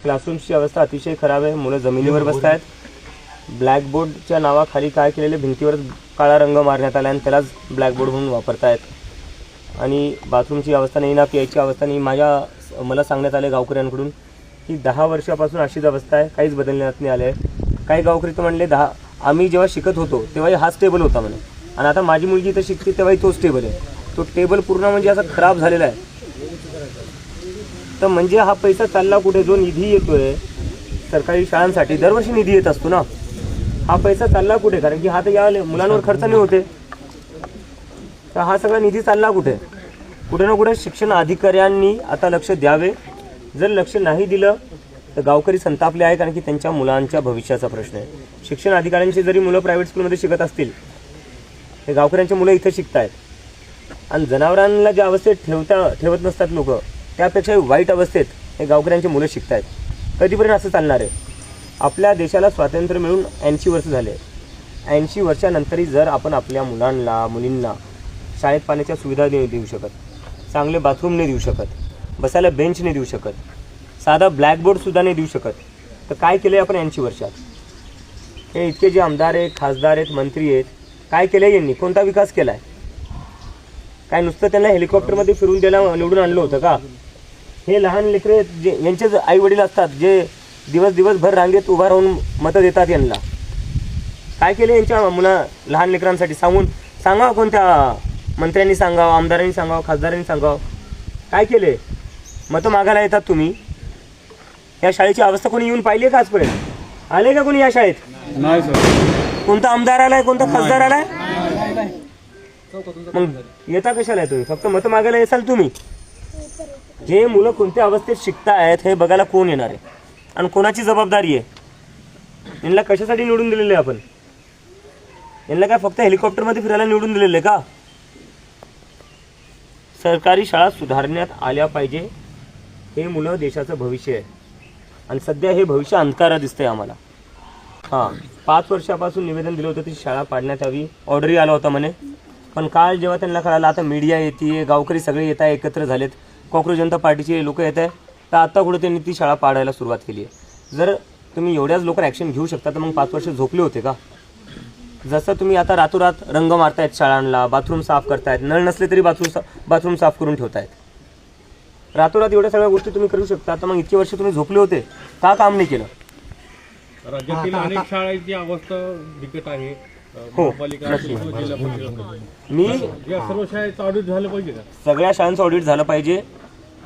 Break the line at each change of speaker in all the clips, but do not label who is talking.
क्लासरूमची अवस्था अतिशय खराब आहे. मुलं जमिनीवर बसतायत. ब्लॅकबोर्डच्या नावाखाली काय केलेले, भिंतीवर काळा रंग मारण्यात आला आणि त्यालाच ब्लॅकबोर्ड म्हणून वापरतायत. आणि बाथरूमची अवस्था नाही ना, प्यायची अवस्था नाही. मला सांगण्यात आले गावकऱ्यांकडून की 10 वर्षापासून अशीच अवस्था आहे, काहीच बदलण्यात नाही आले आहे. काही गावकरी तर म्हणले आम्ही जेव्हा शिकत होतो तेव्हाही हाच टेबल होता म्हणे, आणि आता माझी मुलगी इथं शिकते तेव्हाही तोच टेबल आहे. तो टेबल पूर्ण म्हणजे असा खराब झालेला आहे. तर म्हणजे हा पैसा चालला कुठे? जो निधी येतोय सरकारी शाळांसाठी, दरवर्षी निधी येत असतो ना, हा पैसा चालला कुठे? कारण की हा तर या मुलांवर खर्च नाही होते, तर हा सगळा निधी चालला कुठे? कुठे ना कुठे शिक्षण अधिकाऱ्यांनी आता लक्ष द्यावे. जर लक्ष नाही दिलं तर गावकरी संतापले आहे, कारण की त्यांच्या मुलांच्या भविष्याचा प्रश्न आहे. शिक्षण अधिकाऱ्यांची जरी मुलं प्रायव्हेट स्कूलमध्ये शिकत असतील, हे गावकऱ्यांची मुलं इथं शिकत आहेत. आणि जनावरांना ज्या अवस्थेत ठेवत नसतात लोक, त्यापेक्षाही वाईट अवस्थेत हे गावकऱ्यांची मुलं शिकत आहेत. कधीपर्यंत असं चालणार आहे? आपल्या देशाला स्वातंत्र्य मिळून 80 वर्ष झाले. 80 वर्षानंतरही जर आपण आपल्या मुलींना शाळेत पाण्याच्या सुविधा नाही देऊ शकत, चांगले बाथरूम नाही देऊ शकत, बसायला बेंच नाही देऊ शकत, साधा ब्लॅकबोर्डसुद्धा नाही देऊ शकत, तर काय केलं आहे आपण 80 वर्षात? हे इतके जे आमदार आहेत, खासदार आहेत, मंत्री आहेत, काय केलं आहे यांनी? कोणता विकास केला आहे? काय नुसतं त्यांना हेलिकॉप्टरमध्ये फिरून द्यायला निवडून आणलं होतं का? हे लहान लेकरे यांचेच आई वडील असतात, जे दिवसभर रांगेत उभा राहून मतं देतात यांना. काय केले यांच्या लहान लेकरांसाठी? सांगा, कोणत्या मंत्र्यांनी सांगावं, आमदारांनी सांगावं, खासदारांनी सांगावं, काय केले? मतं मागायला येतात तुम्ही. या शाळेची अवस्था कोणी येऊन पाहिली आहे का आजपर्यंत? आले का कोणी या शाळेत?
नाही सर.
कोणता आमदार आलाय, कोणता खासदार आलाय? मग येता कशाला तुम्ही? फक्त मतं मागायला येसाल तुम्ही. जे मुलं कोणत्या अवस्थेत शिकतायत हे बघायला कोण येणार आहे, आणि कोणाची जबाबदारी आहे? यांना कशासाठी निवडून दिलेले आपण? यांना काय फक्त हेलिकॉप्टरमध्ये फिरायला निवडून दिलेले का? सरकारी शाळा सुधारण्यात आल्या पाहिजे. हे मुलं देशाचं भविष्य आहे, आणि सध्या हे भविष्य अंधकारात दिसतंय आम्हाला. 5 वर्षापासून निवेदन दिलं होतं ती शाळा पाडण्यात यावी, ऑर्डरही आला होता म्हणे. पण काल जेव्हा त्यांना कळालं, आता मीडिया येते, गावकरी सगळे येत आहे, एकत्र झालेत, कॉंग्रेस जनता पार्टीचे लोक येत आहे, तर आता कुठे त्यांनी ती शाळा पाडायला सुरुवात केली आहे. जर तुम्ही एवढ्याच लोक ॲक्शन घेऊ शकता तर मग 5 वर्ष झोपले होते का? जसं तुम्ही आता रातोरात रंग मारतायत शाळांना, बाथरूम साफ करतायत, नळ नसले तरी बाथरूम साफ करून ठेवतायत. रातोरात एवढ्या सगळ्या गोष्टी तुम्ही करू शकता, तर मग इतके वर्ष तुम्ही झोपले होते का? काम नाही केलं?
राज्यातील अनेक शाळांची अवस्था बिकट आहे.
हो, मी
सर्व शाळेचं ऑडिट झालं पाहिजे का?
सगळ्या शाळांचं ऑडिट झालं पाहिजे.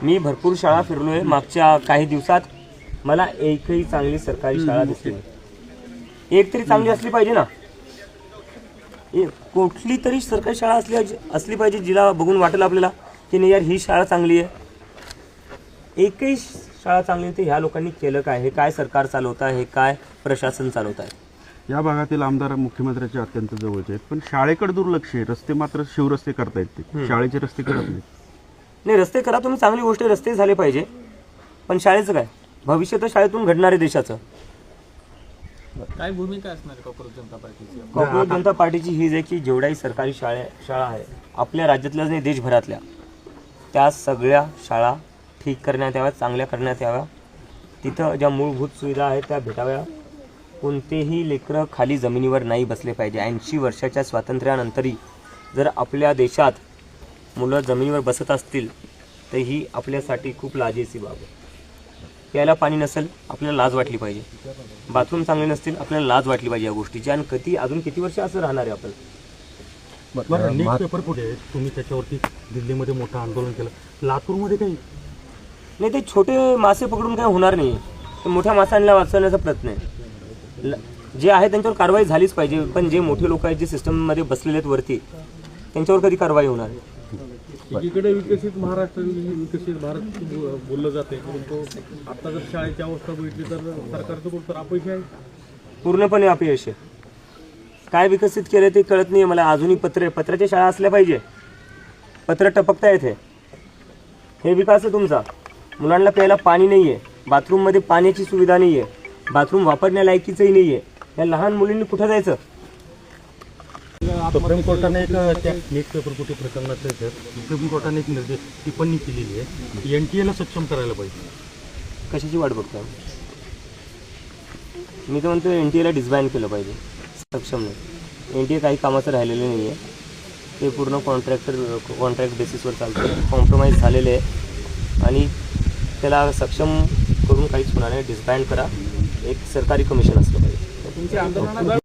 मी भरपूर शाळा फिरलोय मागच्या काही दिवसात, मला एकही चांगली सरकारी शाळा दिसली नाही. एक तरी चांगली असली पाहिजे ना. कुठली तरी सरकारी शाळा असली पाहिजे जिला बघून वाटेल आपल्याला की नाही यार ही शाळा चांगली आहे. एकही शाळा चांगली नाही. तर ह्या लोकांनी केलं काय? हे काय सरकार चालवत आहे? हे काय प्रशासन चालवत आहे?
या भागातील आमदार मुख्यमंत्र्यांच्या अत्यंत जवळचे आहेत, पण शाळेकडे दुर्लक्ष आहे. रस्ते मात्र शिवरस्ते करतायत, ते शाळेचे रस्ते करत नाहीत.
नाही, रस्ते करा तुम्ही, चांगली गोष्ट आहे, रस्ते झाले पाहिजे, पण शाळेचं काय? भविष्य तर शाळेतून घडणार आहे देशाचं.
काय भूमिका असणार काँग्रेस जनता पार्टीची?
काँग्रेस जनता पार्टीची हीच आहे की जेवढ्याही सरकारी शाळा आहे आपल्या राज्यातल्याच नाही देशभरातल्या, त्या सगळ्या शाळा ठीक करण्यात याव्या, चांगल्या करण्यात याव्या. तिथं ज्या मूलभूत सुविधा आहेत त्या भेटाव्या. कोणतेही लेकरं खाली जमिनीवर नाही बसले पाहिजे. 80 वर्षाच्या स्वातंत्र्यानंतरही जर आपल्या देशात मुलं जमिनीवर बसत असतील तर ही आपल्यासाठी खूप लाजेची बाब आहे. प्यायला पाणी नसेल आपल्याला लाज वाटली पाहिजे, बाथरूम चांगले नसतील आपल्याला लाज वाटली पाहिजे या गोष्टीची. आणि अजून किती वर्ष असं राहणार आहे आपण?
बरं, नीट पेपर कुठे आहे? तुम्ही त्याच्यावरती दिल्लीमध्ये मोठं आंदोलन केलं, लातूरमध्ये काही
नाही. ते छोटे मासे पकडून काय होणार नाही, ते मोठ्या माशांना वाचवण्याचा प्रयत्न आहे. जे आहे त्यांच्यावर कारवाई झालीच पाहिजे, पण जे मोठे लोक आहेत जे सिस्टममध्ये बसलेले आहेत वरती, त्यांच्यावर कधी कारवाई होणार?
एकीकडे विकसित महाराष्ट्र, विकसित भारत बोललं जाते, परंतु आता जर शाळेची अवस्था बघितली तर सरकारचं कुठं अपयश आहे,
पूर्णपणे अपयश आहे. काय विकसित केलं ते कळत नाही मला. अजूनही पत्राच्या शाळा असल्या पाहिजे, पत्र टपकता येते. हे विकास आहे तुमचा. मुलांना प्यायला पाणी नाही आहे, बाथरूममध्ये पाण्याची सुविधा नाही आहे, बाथरूम वापरण्यालायकीचंही नाही आहे. या लहान मुलींनी कुठं जायचं?
सुप्रीम कोर्टाने एक नीट पेपर फुटी प्रकरणाचं सुप्रीम कोर्टाने एक टिप्पणी केलेली आहे, NTA ला सक्षम करायला पाहिजे.
कशाची वाट बघतोय? मी तर म्हणतो NTA ला डिसबॅन केलं पाहिजे, सक्षम नाही. NTA काही कामाचं राहिलेलं नाही आहे, ते पूर्ण कॉन्ट्रॅक्ट बेसिसवर चालतं, कॉम्प्रोमाइज झालेले आहे आणि त्याला सक्षम करून काहीच होणार नाही. डिसबॅन करा, एक सरकारी कमिशन असलं पाहिजे.
तुमच्या आंदोलनात